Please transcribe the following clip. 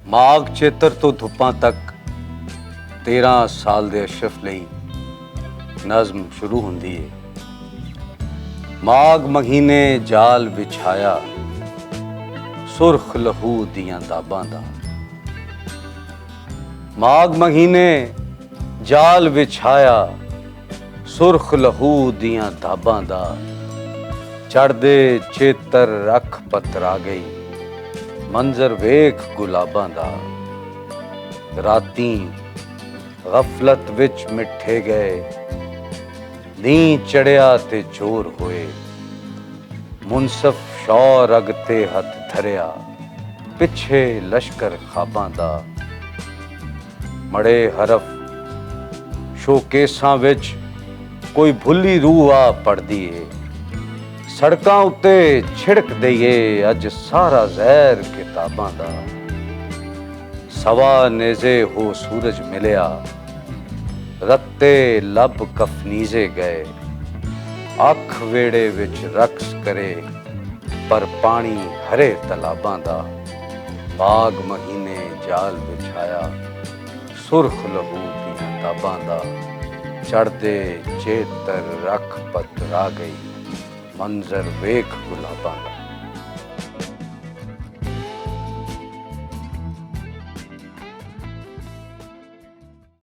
ਮਾਘ ਚੇਤਰ ਤੋਂ ਧੁੱਪਾਂ ਤੱਕ 13 ਸਾਲ ਦੇ ਅਸ਼ਰਫ ਲਈ ਨਜ਼ਮ ਸ਼ੁਰੂ ਹੁੰਦੀ ਹੈ। ਮਾਘ ਮਹੀਨੇ ਜਾਲ ਵਿਛਾਇਆ ਸੁਰਖ ਲਹੂ ਦੀਆਂ ਦਾਬਾਂ ਦਾ। ਮਾਘ ਮਹੀਨੇ ਜਾਲ ਵਿਛਾਇਆ ਸੁਰਖ ਲਹੂ ਦੀਆਂ ਦਾਬਾਂ ਦਾ। ਚੜ੍ਹਦੇ ਚੇਤਰ ਰੱਖ ਪਤਰਾ ਗਈ ਮੰਜ਼ਰ ਵੇਖ ਗੁਲਾਬਾਂ ਦਾ। ਰਾਤੀਂ ਗਫਲਤ ਵਿੱਚ ਮਿੱਠੇ ਗਏ ਨੀ ਚੜਿਆ ਤੇ ਚੋਰ ਹੋਏ। ਮੁਨਸਫ ਸ਼ੌਰ ਅਗ ਤੇ ਹੱਥ ਧਰਿਆ ਪਿੱਛੇ ਲਸ਼ਕਰ ਖਾਬਾਂ ਦਾ। ਮੜੇ ਹਰਫ ਸ਼ੋਕੇਸਾਂ ਵਿੱਚ ਕੋਈ ਭੁੱਲੀ ਰੂਹ ਆ ਪੜਦੀ ਏ। ਸੜਕਾਂ ਉੱਤੇ ਛਿੜਕ ਦਈਏ ਅੱਜ ਸਾਰਾ ਜ਼ਹਿਰ ਕਿਤਾਬਾਂ ਦਾ। ਸਵਾ ਨੇਜ਼ੇ ਹੋ ਸੂਰਜ ਮਿਲਿਆ ਰੱਤੇ ਲੱਭ ਕਫਨੀਜ਼ੇ ਗਏ। ਅੱਖ ਵੇੜੇ ਵਿੱਚ ਰਕਸ ਕਰੇ ਪਰ ਪਾਣੀ ਹਰੇ ਤਲਾਬਾਂ ਦਾ। ਮਾਘ ਮਹੀਨੇ ਜਾਲ ਵਿਛਾਇਆ ਸੁਰਖ ਲਹੂ ਦੀਆਂ ਦਾਬਾਂ ਦਾ। ਚੜ੍ਹਦੇ ਚੇਤਰ ਰੱਖ ਪਤਰਾ ਗਈ ਮੰਜ਼ਰ ਵੇਖ ਗੁਲਾਬਾਂ ਦਾ।